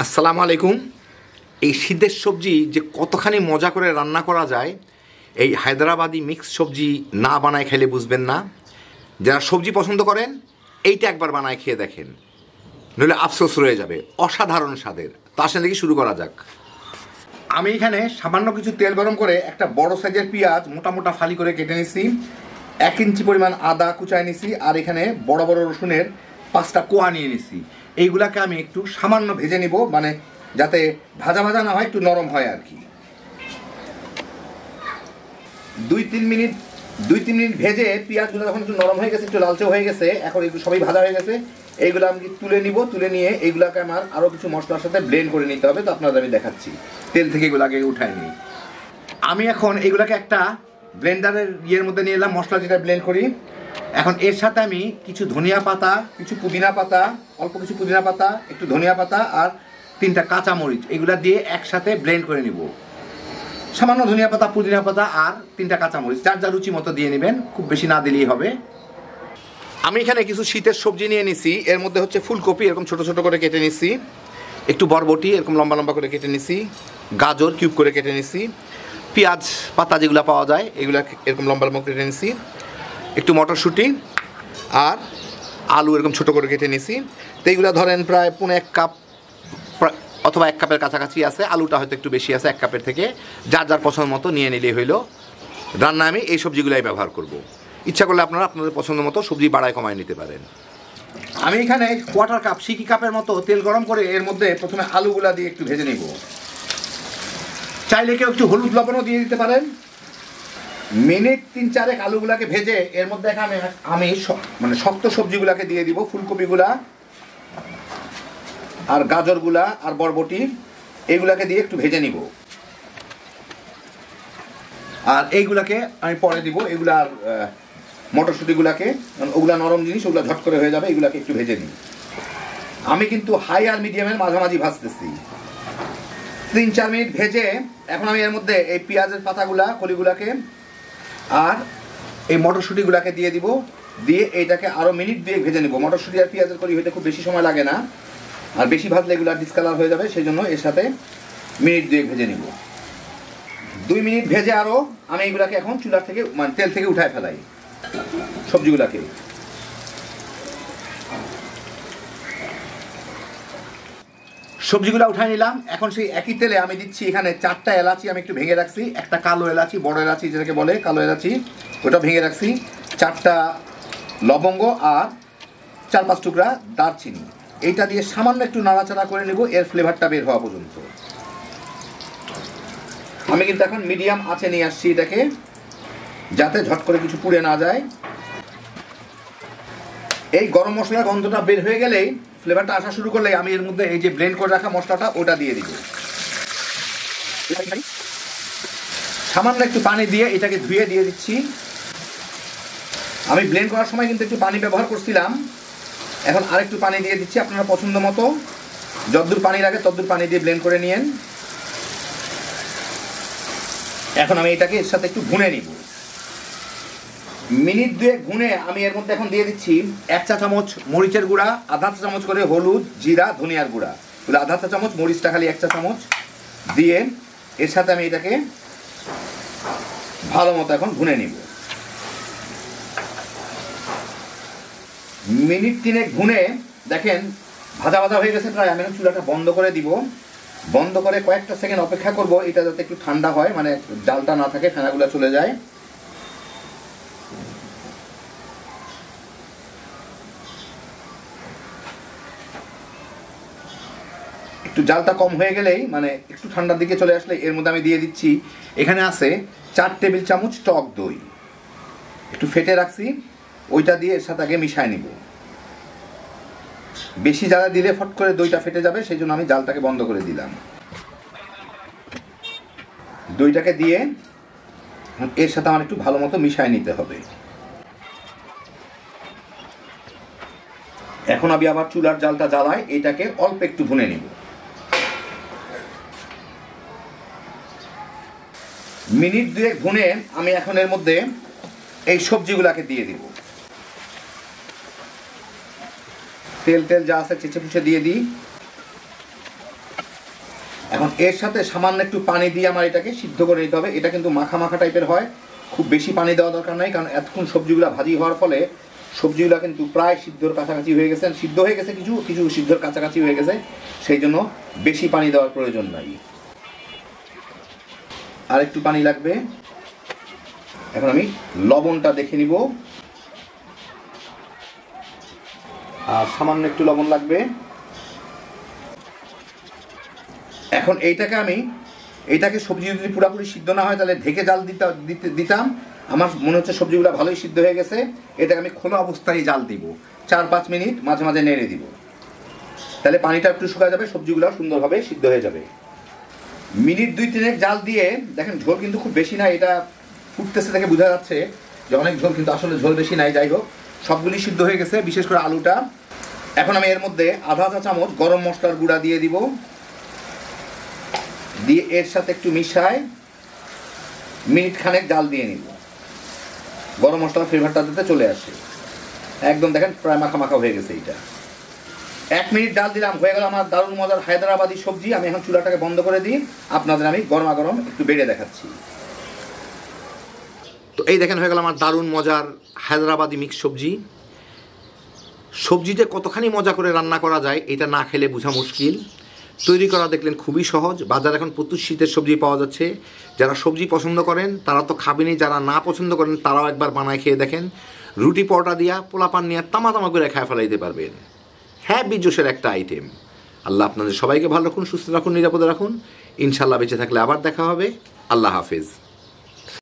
আসসালামু আলাইকুম। এই শীতের সবজি যে কতখানি মজা করে রান্না করা যায়, এই হায়দ্রাবাদি মিক্স সবজি না বানায় খেলে বুঝবেন না। যারা সবজি পছন্দ করেন এইটা একবার বানায় খেয়ে দেখেন, নইলে আফসোস রয়ে যাবে। অসাধারণ স্বাদের। তো আসেন দেখি শুরু করা যাক। আমি এখানে সামান্য কিছু তেল গরম করে একটা বড় সাইজের পেঁয়াজ মোটা মোটা ফালি করে কেটে নিছি, 1 ইঞ্চি পরিমাণ আদা কুচায় নিছি, আর এখানে বড় বড় রসুনের 5টা কোয়া নিয়ে নিছি। এইগুলাকে আমি একটু সামান্য ভেজে নিব, মানে যাতে ভাজা ভাজা না হয়, একটু নরম হয় আর কি। 2-3 মিনিট ভেজে পেঁয়াজগুলো যখন একটু নরম হয়ে গেছে, একটু লালচে হয়ে গেছে, এখন একটু সবই ভাজা হয়ে গেছে, এইগুলো আমি তুলে নিব। তুলে নিয়ে এইগুলাকে আমার আরও কিছু মশলার সাথে ব্লেন্ড করে নিতে হবে। তো আপনাদের আমি দেখাচ্ছি, তেল থেকে এগুলাকে উঠাই নিই। আমি এখন এইগুলাকে একটা ব্লেন্ডারের ইয়ের মধ্যে নিয়ে এলাম, মশলা যেটা ব্লেন্ড করি। এখন এর সাথে আমি কিছু ধনিয়া পাতা, কিছু পুদিনা পাতা, অল্প কিছু পুদিনা পাতা, একটু ধনিয়া পাতা আর 3টা কাঁচামরিচ, এগুলা দিয়ে একসাথে ব্লেন্ড করে নিব। সামান্য ধনিয়া পাতা, পুদিনা পাতা আর 3টা কাঁচামরিচ, যার যা রুচি মতো দিয়ে নেবেন, খুব বেশি না দিলেই হবে। আমি এখানে কিছু শীতের সবজি নিয়ে নিছি। এর মধ্যে হচ্ছে ফুলকপি এরকম ছোট ছোট করে কেটে নিছি, একটু বরবটি এরকম লম্বা লম্বা করে কেটে নিছি, গাজর কিউব করে কেটে নিছি, পেঁয়াজ পাতা যেগুলো পাওয়া যায় এগুলো এরকম লম্বা লম্বা কেটে নিছি, একটু মটরশুঁটি আর আলু এরকম ছোট করে কেটে নিছি। তো এইগুলো ধরেন প্রায় 1.5 কাপ অথবা 1 কাপের কাছাকাছি আছে। আলুটা হয়তো একটু বেশি আছে 1 কাপের থেকে, যার যার পছন্দ মতো নিয়ে নিলেই হইলো। রান্না আমি এই সবজিগুলাই ব্যবহার করব। ইচ্ছা করলে আপনারা আপনাদের পছন্দ মতো সবজি বাড়ায় কমায় নিতে পারেন। আমি এখানে 1/4 কাপ সিকি কাপের মতো তেল গরম করে এর মধ্যে প্রথমে আলুগুলা দিয়ে একটু ভেজে নিব। চাইলে কেউ একটু হলুদ লবণও দিয়ে দিতে পারেন। মিনিট 3-4 আলুগুলাকে ভেজে এর মধ্যে আমি মানে শক্ত সবজিগুলাকে দিয়ে দিব, ফুলকপিগুলা আর গাজরগুলা আর বরবটি, এইগুলাকে দিয়ে একটু ভেজে নিব। আর এইগুলাকে আমি পরে দিব, এগুলা আর মটরশুঁটিগুলাকে, ওগুলা নরম জিনিস, ওগুলা ঝট করে হয়ে যাবে, এগুলাকে একটু ভেজে নিই। আমি কিন্তু হাই আর মিডিয়ামের মাঝামাঝি ভাজতেছি। 3-4 মিনিট ভেজে এখন আমি এর মধ্যে এই পেঁয়াজের পাতাগুলা, কলিগুলাকে আর এই মটরশুঁটিগুলাকে দিয়ে দিব। দিয়ে এইটাকে আরও মিনিট 2 ভেজে নিব। মটরশুঁটি আর পেঁয়াজের কলি হইতে খুব বেশি সময় লাগে না, আর বেশি ভাজলে এগুলো ডিসকালার হয়ে যাবে, সেই জন্য এর সাথে মিনিট 2 ভেজে নিব। 2 মিনিট ভেজে আরও আমি এইগুলাকে এখন চুলার থেকে, মানে তেল থেকে উঠায় ফেলাই সবজিগুলাকে। সবজিগুলো উঠায় নিলাম। এখন সেই একই তেলে আমি দিচ্ছি এখানে 4টা এলাচি আমি একটু ভেঙে রাখছি, একটা কালো এলাচি, বড় এলাচি যেটাকে বলে কালো এলাচি, ওটা ভেঙে রাখছি, 4টা লবঙ্গ আর 4-5 টুকরা দারচিনি। এইটা দিয়ে সামান্য একটু নাড়াচাড়া করে নেব এর ফ্লেভারটা বের হওয়া পর্যন্ত। আমি কিন্তু এখন মিডিয়াম আঁচে নিয়ে আসছি এটাকে, যাতে ঝট করে কিছু পুড়ে না যায়। এই গরম মশলার গন্ধটা বের হয়ে গেলেই, ফ্লেভারটা আসা শুরু করলেই আমি এর মধ্যে এই যে ব্লেন্ড করে রাখা মশলাটা ওটা দিয়ে দিব। সামান্য একটু পানি দিয়ে এটাকে ধুয়ে দিয়ে দিচ্ছি। আমি ব্লেন্ড করার সময় কিন্তু একটু পানি ব্যবহার করছিলাম, এখন আরেকটু পানি দিয়ে দিচ্ছি। আপনারা পছন্দ মতো যতদূর পানি লাগে ততদূর পানি দিয়ে ব্লেন্ড করে নিয়েন। এখন আমি এটাকে এর সাথে একটু ভুনে নিব। মিনিট 2 ভুনে আমি এর মধ্যে এখন দিয়ে দিচ্ছি 1 চা চামচ মরিচের গুঁড়া, আধা চা চামচ করে হলুদ, জিরা, ধনিয়ার গুঁড়া, আধা চা চামচ, মরিচটা খালি 1 চা চামচ দিয়ে এর সাথে আমি এটাকে ভালো মতো এখন ভুনে নিব। মিনিট 3 ভুনে দেখেন ভাজা ভাজা হয়ে গেছে প্রায়। আমি চুলাটা বন্ধ করে দিব। বন্ধ করে কয়েকটা সেকেন্ড অপেক্ষা করব, এটা যাতে একটু ঠান্ডা হয়, মানে ডালটা না থাকে, ফেনাগুলো চলে যায়। একটু জালটা কম হয়ে গেলেই, মানে একটু ঠান্ডার দিকে চলে আসলে এর মধ্যে আমি দিয়ে দিচ্ছি, এখানে আছে 4 টেবিল চামচ টক দই, একটু ফেটে রাখছি, ওইটা দিয়ে এর সাথে আগে মিশায় নিব। বেশি জ্বালা দিলে ফট করে দইটা ফেটে যাবে, সেই জন্য আমি জালটাকে বন্ধ করে দিলাম। দইটাকে দিয়ে এর সাথে আমার একটু ভালো মতো মিশায় নিতে হবে। এখন আমি আবার চুলার জালটা জ্বালাই, এটাকে অল্প একটু ভুনে নিব। মিনিট 2 ভুনে আমি এখন এর মধ্যে এই সবজিগুলাকে দিয়ে দিব। তেল যা আছে চেঁচে পুচে দিয়ে দিই। এখন এর সাথে সামান্য একটু পানি দিয়ে আমার এটাকে সিদ্ধ করে নিতে হবে। এটা কিন্তু মাখা মাখা টাইপের হয়, খুব বেশি পানি দেওয়া দরকার নাই, কারণ এতক্ষণ সবজিগুলো ভাজি হওয়ার ফলে সবজিগুলো কিন্তু প্রায় সিদ্ধর কাছাকাছি হয়ে গেছে, সিদ্ধ হয়ে গেছে, কিছু কিছু সিদ্ধর কাছাকাছি হয়ে গেছে, সেই জন্য বেশি পানি দেওয়ার প্রয়োজন নাই। আর একটু পানি লাগবে। এখন আমি লবণটা দেখে নিব, আর সামান্য একটু লবণ লাগবে। এখন এইটাকে সবজি যদি পুরোপুরি সিদ্ধ না হয় তাহলে ঢেকে জাল দিতাম। আমার মনে হচ্ছে সবজিগুলো ভালোই সিদ্ধ হয়ে গেছে। এটাকে আমি খোলা অবস্থায় জাল দিব 4-5 মিনিট, মাঝে মাঝে নেড়ে দিব, তাহলে পানিটা একটু শুকা যাবে, সবজিগুলো সুন্দরভাবে সিদ্ধ হয়ে যাবে। মিনিট 2-3 জাল দিয়ে দেখেন ঝোল কিন্তু খুব বেশি না, এটা ফুটতেছে থেকে বোঝা যাচ্ছে যে অনেক ঝোল, কিন্তু আসলে ঝোল বেশি নাই। যাই হোক, সবগুলি সিদ্ধ হয়ে গেছে, বিশেষ করে আলুটা। এখন আমি এর মধ্যে আধা চা চামচ গরম মশলার গুঁড়া দিয়ে দিব, দিয়ে এর সাথে একটু মিশায় মিনিট খানেক জাল দিয়ে নিব, গরম মশলার ফ্লেভারটা যাতে চলে আসে। একদম দেখেন প্রায় মাখা মাখা হয়ে গেছে। এইটা 1 মিনিট জাল দিলাম, হয়ে গেল আমার দারুণ মজার হায়দ্রাবাদি সবজি। আমি এখন চুলাটাকে বন্ধ করে দিই, আপনাদের আমি গরমা গরম একটু বেড়ে দেখাচ্ছি। তো এই দেখেন হয়ে গেল আমার দারুণ মজার হায়দ্রাবাদি মিক্স সবজি। সবজি যে কতখানি মজা করে রান্না করা যায় এটা না খেলে বোঝা মুশকিল। তৈরি করা দেখলেন খুবই সহজ। বাজারে এখন প্রচুর শীতের সবজি পাওয়া যাচ্ছে। যারা সবজি পছন্দ করেন তারা তো খাবেনই, যারা না পছন্দ করেন তারাও একবার বানায় খেয়ে দেখেন। রুটি পরোটা দিয়া, পোলাপান নিয়ে তামা তামা করে খায় ফেলাইতে পারবেন। হ্যাঁ, বিজোশের একটা আইটেম। আল্লাহ আপনাদের সবাইকে ভালো রাখুন, সুস্থ রাখুন, নিরাপদে রাখুন। ইনশাল্লাহ বেঁচে থাকলে আবার দেখা হবে। আল্লাহ হাফেজ।